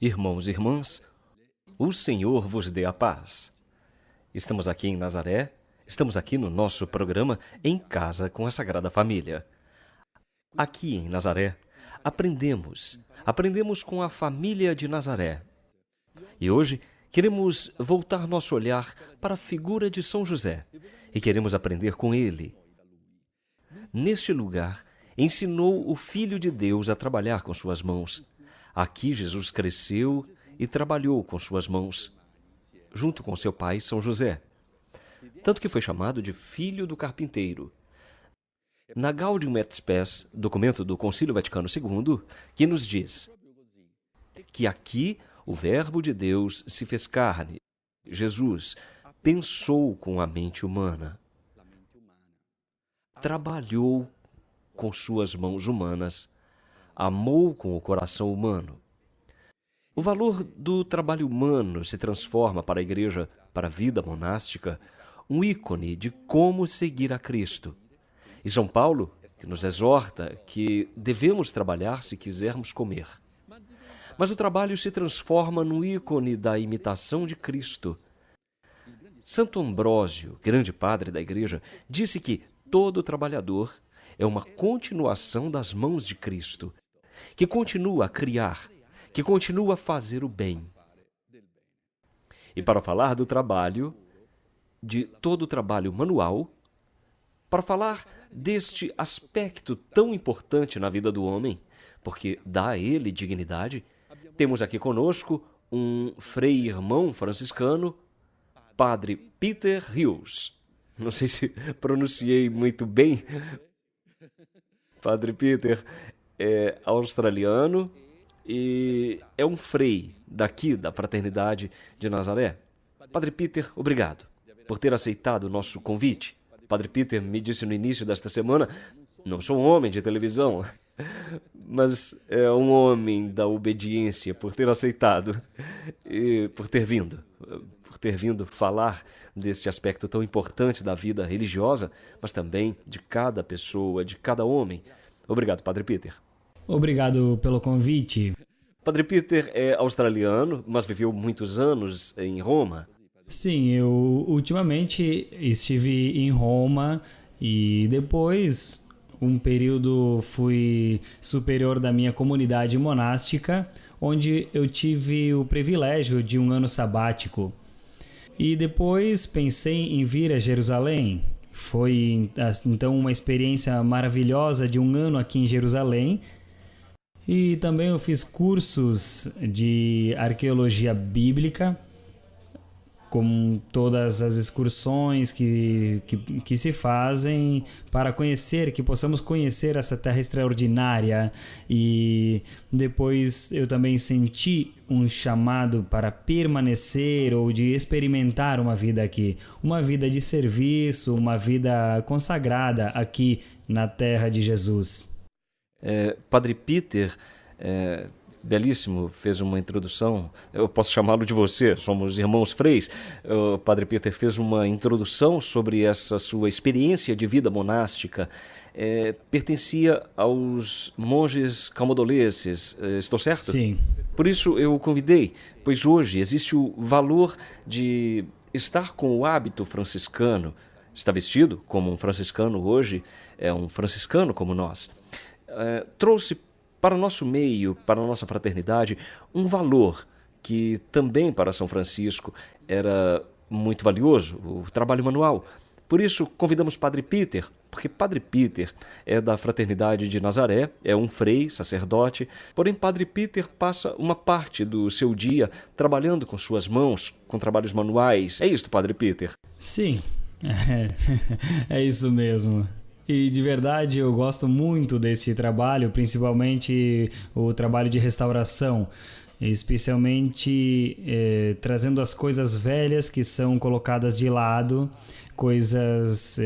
Irmãos e irmãs, o Senhor vos dê a paz. Estamos aqui em Nazaré, estamos aqui no nosso programa Em Casa com a Sagrada Família. Aqui em Nazaré, aprendemos com a família de Nazaré. E hoje queremos voltar nosso olhar para a figura de São José e queremos aprender com ele. Neste lugar, ensinou o Filho de Deus a trabalhar com suas mãos. Aqui Jesus cresceu e trabalhou com suas mãos, junto com seu pai, São José. Tanto que foi chamado de Filho do Carpinteiro. Na Gaudium et Spes, documento do Concílio Vaticano II, que nos diz que aqui o Verbo de Deus se fez carne. Jesus pensou com a mente humana, trabalhou com suas mãos humanas, amou com o coração humano. O valor do trabalho humano se transforma para a Igreja, para a vida monástica, um ícone de como seguir a Cristo. E São Paulo, que nos exorta que devemos trabalhar se quisermos comer. Mas o trabalho se transforma no ícone da imitação de Cristo. Santo Ambrósio, grande padre da Igreja, disse que todo trabalhador é uma continuação das mãos de Cristo, que continua a criar, que continua a fazer o bem. E para falar do trabalho, de todo o trabalho manual, para falar deste aspecto tão importante na vida do homem, porque dá a ele dignidade, temos aqui conosco um frei irmão franciscano, Padre Peter Hughes. Não sei se pronunciei muito bem. Padre Peter é australiano e é um frei daqui da Fraternidade de Nazaré. Padre Peter, obrigado por ter aceitado o nosso convite. Padre Peter me disse no início desta semana, não sou um homem de televisão, mas é um homem da obediência por ter aceitado e por ter vindo falar deste aspecto tão importante da vida religiosa, mas também de cada pessoa, de cada homem. Obrigado, Padre Peter. Obrigado pelo convite. Padre Peter é australiano, mas viveu muitos anos em Roma. Sim, eu ultimamente estive em Roma e depois um período fui superior da minha comunidade monástica, onde eu tive o privilégio de um ano sabático. E depois pensei em vir a Jerusalém. Foi então uma experiência maravilhosa de um ano aqui em Jerusalém. E também eu fiz cursos de arqueologia bíblica, com todas as excursões que se fazem para conhecer, que possamos conhecer essa terra extraordinária. E depois eu também senti um chamado para permanecer ou de experimentar uma vida aqui, uma vida de serviço, uma vida consagrada aqui na terra de Jesus. Padre Peter, belíssimo, fez uma introdução, eu posso chamá-lo de você, somos irmãos freis. O Padre Peter fez uma introdução sobre essa sua experiência de vida monástica. Pertencia aos monges calmadoleses, estou certo? Sim. Por isso eu o convidei, pois hoje existe o valor de estar com o hábito franciscano. Está vestido como um franciscano hoje, é um franciscano como nós. Trouxe para o nosso meio, para a nossa fraternidade, um valor que também para São Francisco era muito valioso, o trabalho manual. Por isso, convidamos Padre Peter, porque Padre Peter é da Fraternidade de Nazaré, é um frei, sacerdote, porém Padre Peter passa uma parte do seu dia trabalhando com suas mãos, com trabalhos manuais. É isso, Padre Peter? Sim, é isso mesmo. E de verdade eu gosto muito desse trabalho, principalmente o trabalho de restauração, especialmente trazendo as coisas velhas que são colocadas de lado, coisas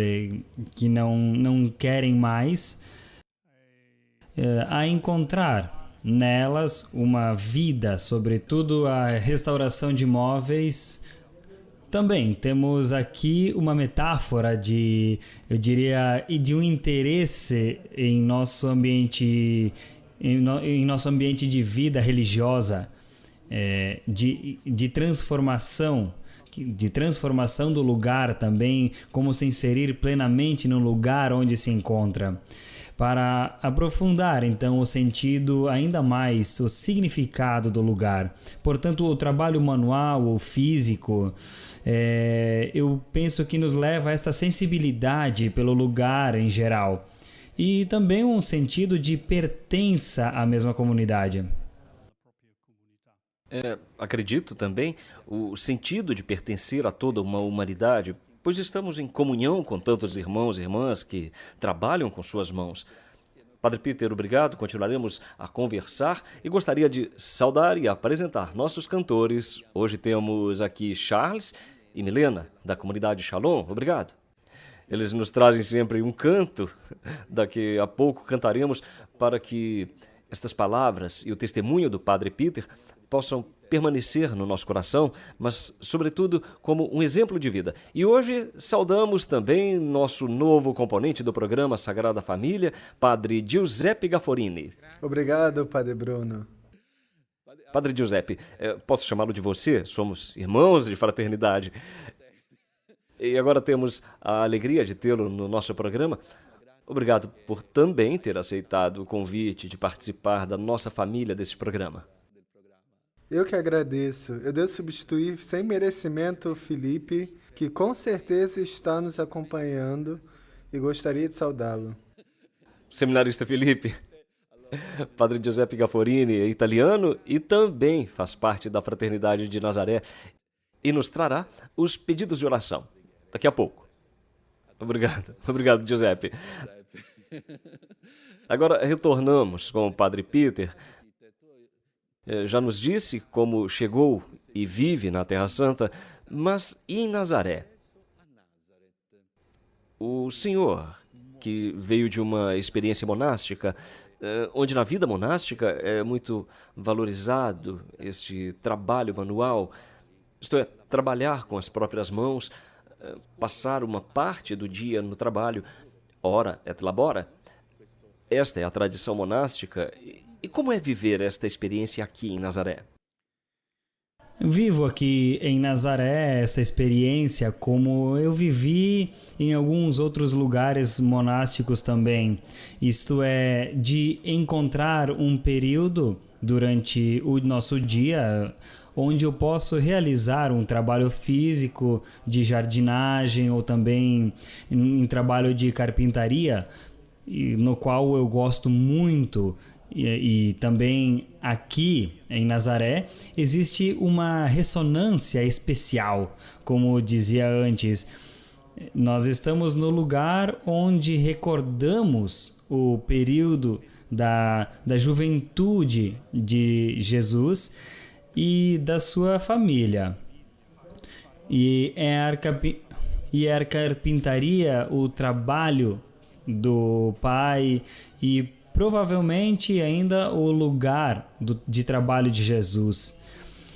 que não querem mais, a encontrar nelas uma vida, sobretudo a restauração de móveis. Também temos aqui uma metáfora eu diria, de um interesse em nosso ambiente, em nosso ambiente de vida religiosa. de transformação do lugar também, como se inserir plenamente no lugar onde se encontra. Para aprofundar, então, o sentido ainda mais, o significado do lugar. Portanto, o trabalho manual ou físico, eu penso que nos leva a essa sensibilidade pelo lugar em geral. E também um sentido de pertença à mesma comunidade. Acredito também o sentido de pertencer a toda uma humanidade, pois estamos em comunhão com tantos irmãos e irmãs que trabalham com suas mãos. Padre Peter, obrigado. Continuaremos a conversar e gostaria de saudar e apresentar nossos cantores. Hoje temos aqui Charles e Milena, da comunidade Shalom. Obrigado. Eles nos trazem sempre um canto. Daqui a pouco cantaremos para que estas palavras e o testemunho do Padre Peter possam permanecer no nosso coração, mas, sobretudo, como um exemplo de vida. E hoje saudamos também nosso novo componente do programa Sagrada Família, Padre Giuseppe Gafforini. Obrigado, Padre Bruno. Padre Giuseppe, posso chamá-lo de você? Somos irmãos de fraternidade. E agora temos a alegria de tê-lo no nosso programa. Obrigado por também ter aceitado o convite de participar da nossa família desse programa. Eu que agradeço. Eu devo substituir sem merecimento o Felipe, que com certeza está nos acompanhando e gostaria de saudá-lo. Seminarista Felipe, Padre Giuseppe Gafforini é italiano e também faz parte da Fraternidade de Nazaré e nos trará os pedidos de oração daqui a pouco. Obrigado, Giuseppe. Agora retornamos com o Padre Peter. Já nos disse como chegou e vive na Terra Santa, mas e em Nazaré? O senhor, que veio de uma experiência monástica, onde na vida monástica é muito valorizado este trabalho manual, isto é, trabalhar com as próprias mãos, passar uma parte do dia no trabalho, ora et labora. Esta é a tradição monástica. E como é viver esta experiência aqui em Nazaré? Vivo aqui em Nazaré essa experiência como eu vivi em alguns outros lugares monásticos também. Isto é, de encontrar um período durante o nosso dia onde eu posso realizar um trabalho físico de jardinagem ou também em trabalho de carpintaria, no qual eu gosto muito. E também aqui em Nazaré existe uma ressonância especial, como eu dizia antes. Nós estamos no lugar onde recordamos o período da juventude de Jesus e da sua família. E é a carpintaria o trabalho do pai e provavelmente ainda o lugar de trabalho de Jesus.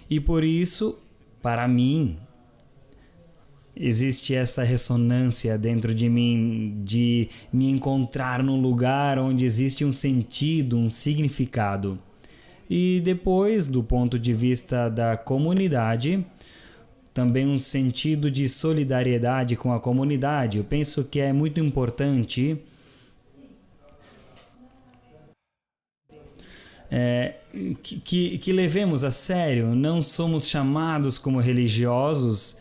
E por isso, para mim, existe essa ressonância dentro de mim de me encontrar num lugar onde existe um sentido, um significado. E depois, do ponto de vista da comunidade, também um sentido de solidariedade com a comunidade. Eu penso que é muito importante que levemos a sério. Não somos chamados como religiosos,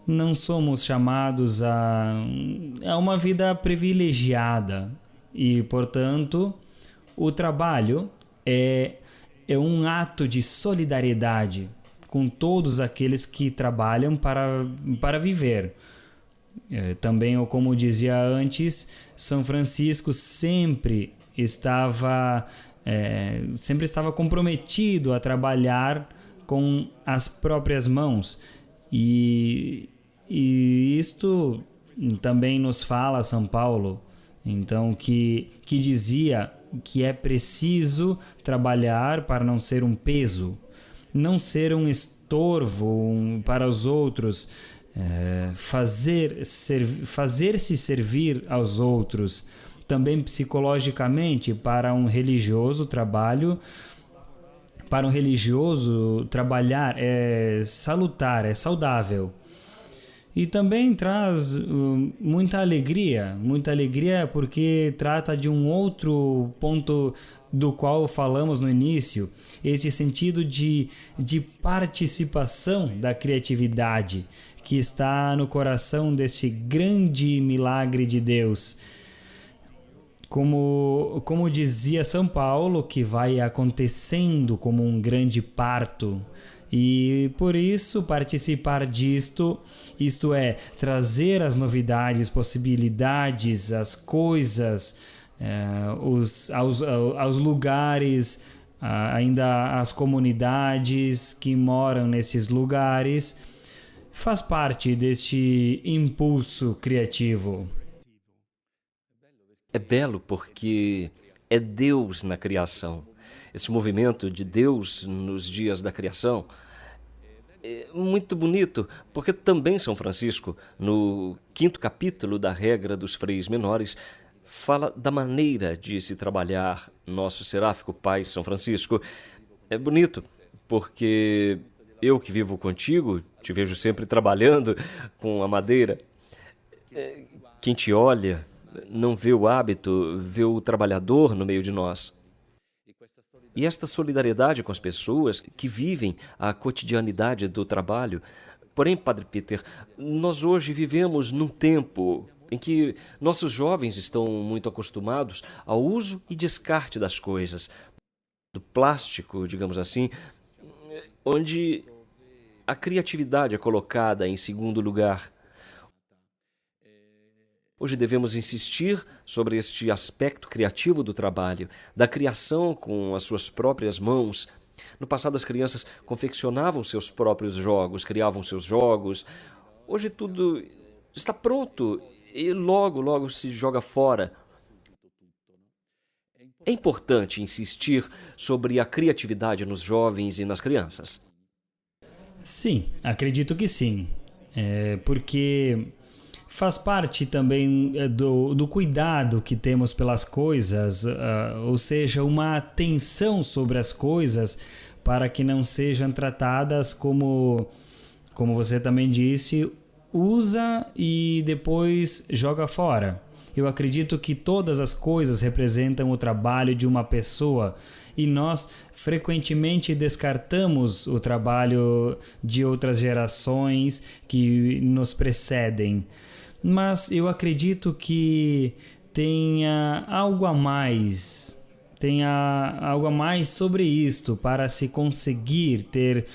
não somos chamados a uma vida privilegiada e, portanto, o trabalho é um ato de solidariedade com todos aqueles que trabalham para viver. Também, como dizia antes, São Francisco sempre estava comprometido a trabalhar com as próprias mãos. E isto também nos fala São Paulo, então, que dizia que é preciso trabalhar para não ser um peso, não ser um estorvo para os outros, fazer-se servir aos outros. Também psicologicamente, para um religioso, o trabalho para um religioso, trabalhar é salutar, é saudável. E também traz muita alegria porque trata de um outro ponto do qual falamos no início, esse sentido de participação da criatividade que está no coração deste grande milagre de Deus. Como dizia São Paulo, que vai acontecendo como um grande parto. E por isso participar disto, isto é, trazer as novidades, possibilidades, as coisas, aos lugares, ainda as comunidades que moram nesses lugares, faz parte deste impulso criativo. É belo porque é Deus na criação. Esse movimento de Deus nos dias da criação é muito bonito, porque também São Francisco, no 5º capítulo da regra dos freis menores, fala da maneira de se trabalhar nosso seráfico pai São Francisco. É bonito, porque eu que vivo contigo, te vejo sempre trabalhando com a madeira. Quem te olha não vê o hábito, vê o trabalhador no meio de nós. E esta solidariedade com as pessoas que vivem a cotidianidade do trabalho. Porém, Padre Peter, nós hoje vivemos num tempo em que nossos jovens estão muito acostumados ao uso e descarte das coisas, do plástico, digamos assim, onde a criatividade é colocada em segundo lugar. Hoje devemos insistir sobre este aspecto criativo do trabalho, da criação com as suas próprias mãos. No passado, as crianças confeccionavam seus próprios jogos, criavam seus jogos. Hoje tudo está pronto e logo se joga fora. É importante insistir sobre a criatividade nos jovens e nas crianças. Sim, acredito que sim. Porque faz parte também do cuidado que temos pelas coisas, ou seja, uma atenção sobre as coisas para que não sejam tratadas como você também disse, usa e depois joga fora. Eu acredito que todas as coisas representam o trabalho de uma pessoa e nós frequentemente descartamos o trabalho de outras gerações que nos precedem. Mas eu acredito que tenha algo a mais sobre isto para se conseguir ter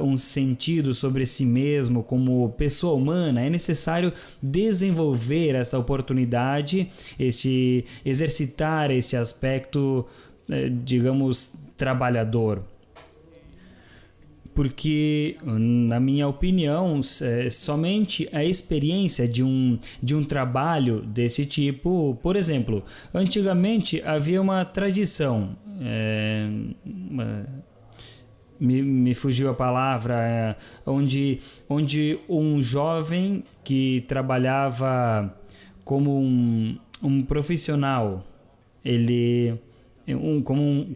um sentido sobre si mesmo como pessoa humana. É necessário desenvolver esta oportunidade, exercitar este aspecto, digamos, trabalhador. Porque, na minha opinião, somente a experiência de um trabalho desse tipo, por exemplo, antigamente havia uma tradição, me fugiu a palavra, onde um jovem que trabalhava como um profissional,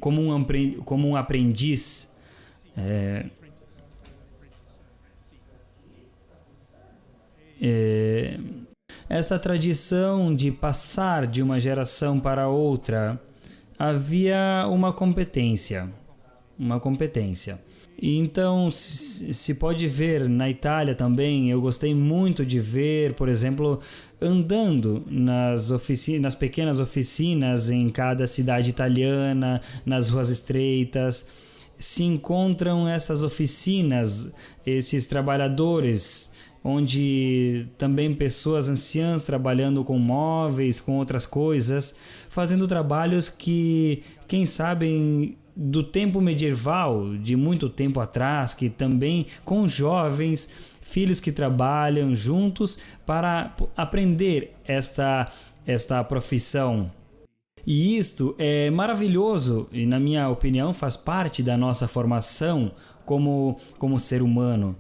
como um aprendiz, esta tradição de passar de uma geração para outra, havia uma competência. E então se pode ver na Itália também. Eu gostei muito de ver, por exemplo, andando nas pequenas oficinas em cada cidade italiana, nas ruas estreitas, se encontram essas oficinas, esses trabalhadores, onde também pessoas anciãs trabalhando com móveis, com outras coisas, fazendo trabalhos que, quem sabe, do tempo medieval, de muito tempo atrás, que também com jovens, filhos que trabalham juntos para aprender esta profissão. E isto é maravilhoso e, na minha opinião, faz parte da nossa formação como ser humano.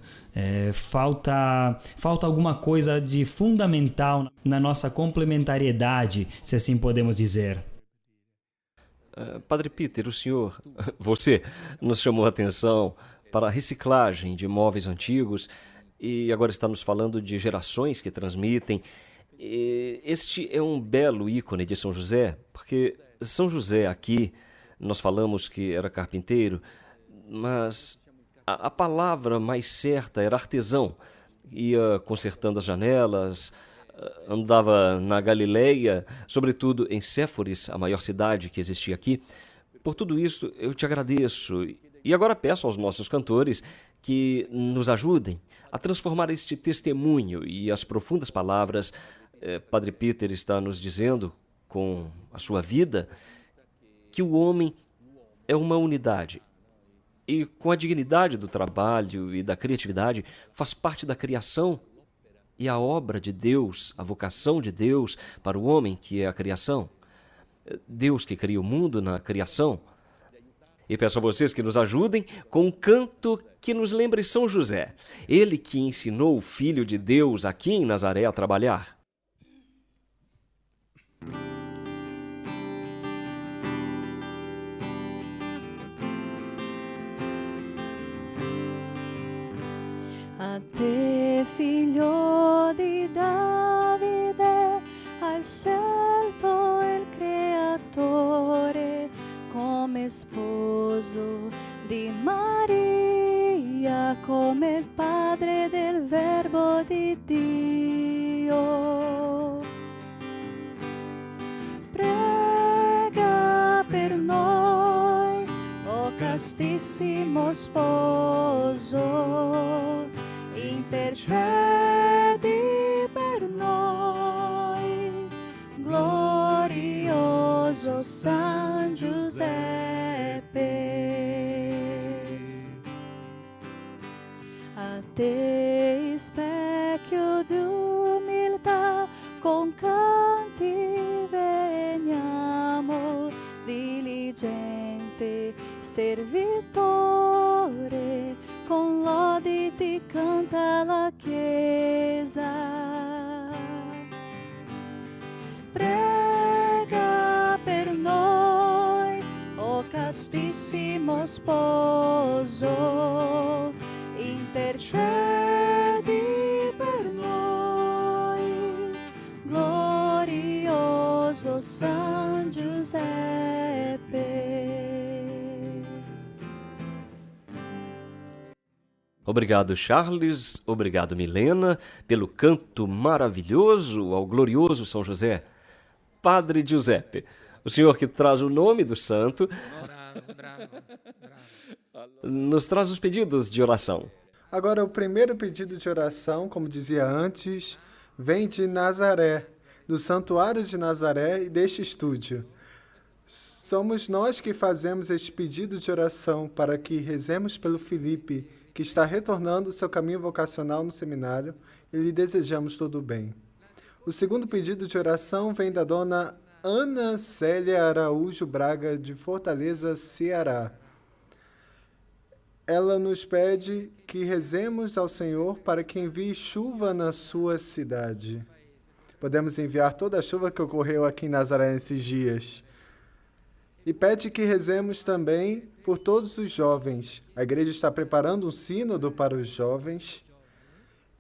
Falta alguma coisa de fundamental na nossa complementariedade, se assim podemos dizer. Padre Peter, o senhor, você nos chamou a atenção para a reciclagem de móveis antigos e agora está nos falando de gerações que transmitem. Este é um belo ícone de São José, porque São José aqui, nós falamos que era carpinteiro, mas a palavra mais certa era artesão. Ia consertando as janelas, andava na Galileia, sobretudo em Séforis, a maior cidade que existia aqui. Por tudo isso, eu te agradeço. E agora peço aos nossos cantores que nos ajudem a transformar este testemunho e as profundas palavras. Padre Peter está nos dizendo, com a sua vida, que o homem é uma unidade. E com a dignidade do trabalho e da criatividade, faz parte da criação e a obra de Deus, a vocação de Deus para o homem, que é a criação. Deus que cria o mundo na criação. E peço a vocês que nos ajudem com um canto que nos lembre São José, ele que ensinou o Filho de Deus aqui em Nazaré a trabalhar. A te, figlio di Davide, hai scelto il Creatore come sposo di Maria, come il padre del Verbo di Dio. Prega per noi, o castissimo sposo, intercedi per noi, glorioso San Giuseppe. A te, specchio d'umiltà, con canti veniamo, diligente servitore, con lodi ti canta la Chiesa. Prega per noi, o castissimo sposo, intercedi per noi, glorioso San Giuseppe. Obrigado, Charles. Obrigado, Milena, pelo canto maravilhoso ao glorioso São José. Padre Giuseppe, o senhor que traz o nome do santo, nos traz os pedidos de oração. Agora, o primeiro pedido de oração, como dizia antes, vem de Nazaré, do Santuário de Nazaré e deste estúdio. Somos nós que fazemos este pedido de oração para que rezemos pelo Felipe, que está retornando o seu caminho vocacional no seminário, e lhe desejamos todo o bem. O segundo pedido de oração vem da dona Ana Célia Araújo Braga, de Fortaleza, Ceará. Ela nos pede que rezemos ao Senhor para que envie chuva na sua cidade. Podemos enviar toda a chuva que ocorreu aqui em Nazaré nesses dias. E pede que rezemos também por todos os jovens. A igreja está preparando um sínodo para os jovens.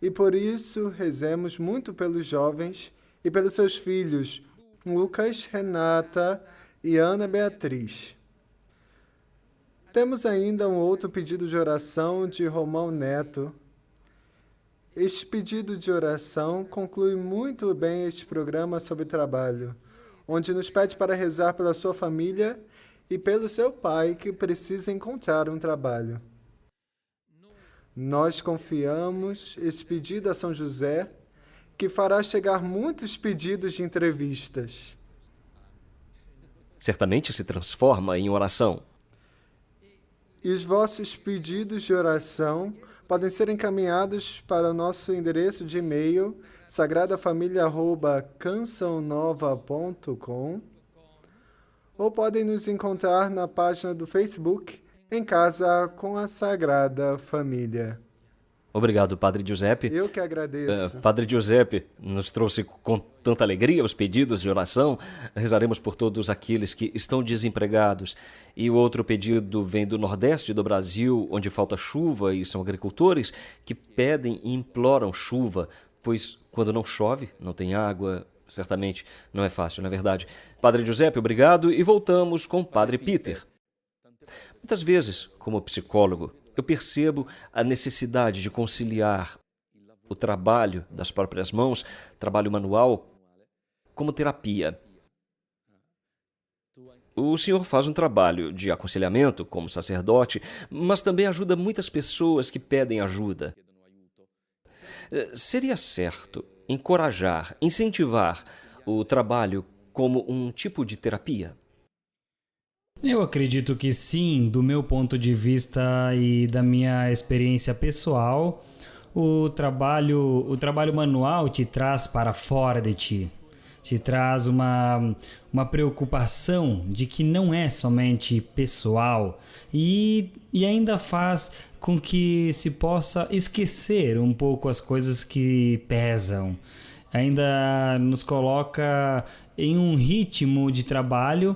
E por isso rezemos muito pelos jovens e pelos seus filhos, Lucas, Renata e Ana Beatriz. Temos ainda um outro pedido de oração de Romão Neto. Este pedido de oração conclui muito bem este programa sobre trabalho, onde nos pede para rezar pela sua família e pelo seu pai, que precisa encontrar um trabalho. Nós confiamos esse pedido a São José, que fará chegar muitos pedidos de entrevistas. Certamente se transforma em oração. E os vossos pedidos de oração podem ser encaminhados para o nosso endereço de e-mail sagradafamilia@cançãonova.com ou podem nos encontrar na página do Facebook Em Casa com a Sagrada Família. Obrigado, Padre Giuseppe. Eu que agradeço. Padre Giuseppe nos trouxe com tanta alegria os pedidos de oração. Rezaremos por todos aqueles que estão desempregados. E o outro pedido vem do Nordeste do Brasil, onde falta chuva e são agricultores que pedem e imploram chuva, pois quando não chove, não tem água, certamente não é fácil, não é verdade? Padre Giuseppe, obrigado. E voltamos com o Padre Peter. Muitas vezes, como psicólogo, eu percebo a necessidade de conciliar o trabalho das próprias mãos, trabalho manual, como terapia. O senhor faz um trabalho de aconselhamento como sacerdote, mas também ajuda muitas pessoas que pedem ajuda. Seria certo encorajar, incentivar o trabalho como um tipo de terapia? Eu acredito que sim, do meu ponto de vista e da minha experiência pessoal, o trabalho manual te traz para fora de ti. Te traz uma preocupação de que não é somente pessoal e ainda faz com que se possa esquecer um pouco as coisas que pesam. Ainda nos coloca em um ritmo de trabalho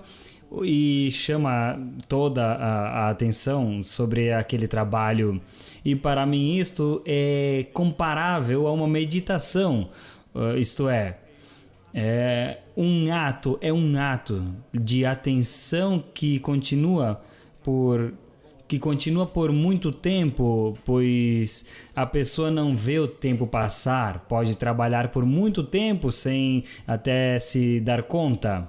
e chama toda a atenção sobre aquele trabalho. E para mim isto é comparável a uma meditação, isto é um ato de atenção que continua por muito tempo, pois a pessoa não vê o tempo passar, pode trabalhar por muito tempo sem até se dar conta.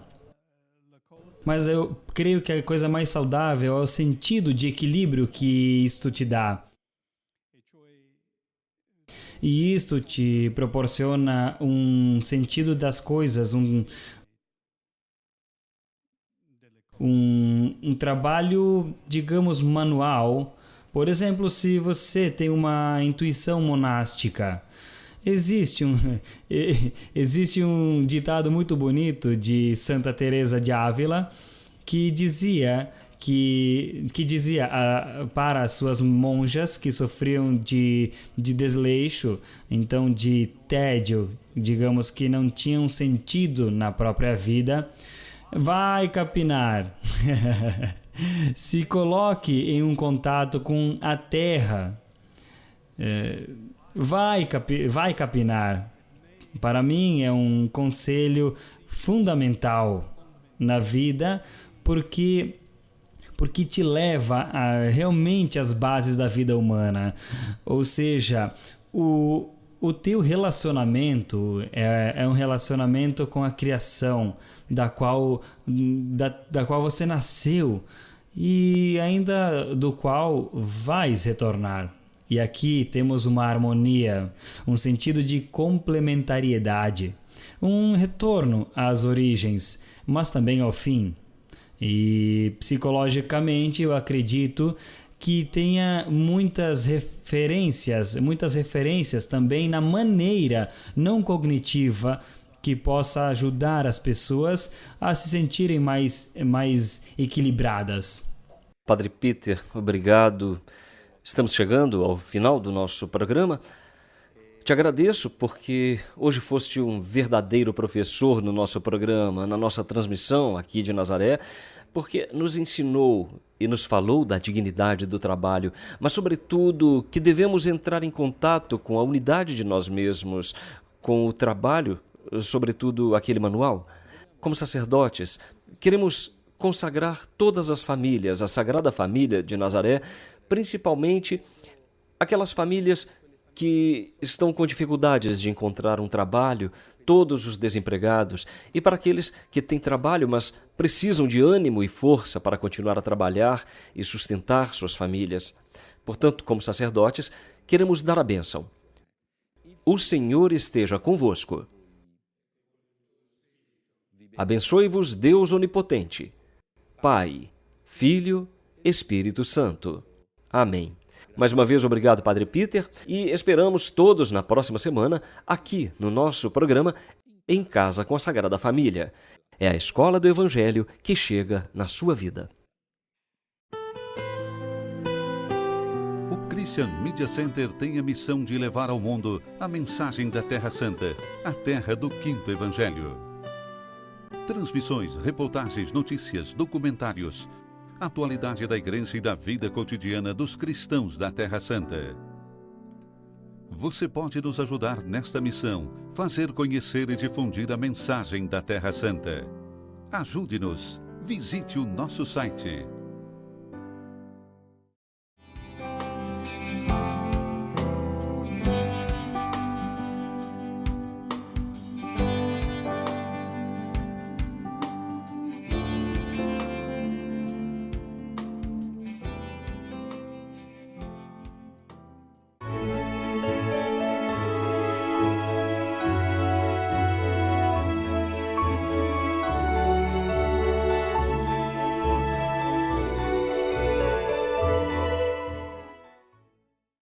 Mas eu creio que a coisa mais saudável é o sentido de equilíbrio que isto te dá. E isto te proporciona um sentido das coisas, um trabalho, digamos, manual. Por exemplo, se você tem uma intuição monástica, existe um ditado muito bonito de Santa Teresa de Ávila que dizia para as suas monjas que sofriam de desleixo, então de tédio, digamos que não tinham sentido na própria vida: vai capinar, se coloque em um contato com a terra, vai capinar. Para mim é um conselho fundamental na vida, porque te leva a realmente às bases da vida humana. Ou seja, o teu relacionamento é um relacionamento com a criação da qual você nasceu e ainda do qual vais retornar. E aqui temos uma harmonia, um sentido de complementariedade, um retorno às origens, mas também ao fim. E psicologicamente eu acredito que tenha muitas referências também na maneira não cognitiva que possa ajudar as pessoas a se sentirem mais equilibradas. Padre Peter, obrigado. Estamos chegando ao final do nosso programa. Te agradeço porque hoje foste um verdadeiro professor no nosso programa, na nossa transmissão aqui de Nazaré, porque nos ensinou e nos falou da dignidade do trabalho, mas sobretudo que devemos entrar em contato com a unidade de nós mesmos, com o trabalho, sobretudo aquele manual. Como sacerdotes, queremos consagrar todas as famílias, a Sagrada Família de Nazaré, principalmente aquelas famílias que estão com dificuldades de encontrar um trabalho, todos os desempregados, e para aqueles que têm trabalho, mas precisam de ânimo e força para continuar a trabalhar e sustentar suas famílias. Portanto, como sacerdotes, queremos dar a bênção. O Senhor esteja convosco. Abençoe-vos Deus Onipotente, Pai, Filho, Espírito Santo. Amém. Mais uma vez, obrigado, Padre Peter, e esperamos todos na próxima semana aqui no nosso programa Em Casa com a Sagrada Família. É a escola do Evangelho que chega na sua vida. Christian Media Center tem a missão de levar ao mundo a mensagem da Terra Santa, a terra do Quinto Evangelho. Transmissões, reportagens, notícias, documentários, atualidade da Igreja e da vida cotidiana dos cristãos da Terra Santa. Você pode nos ajudar nesta missão, fazer conhecer e difundir a mensagem da Terra Santa. Ajude-nos. Visite o nosso site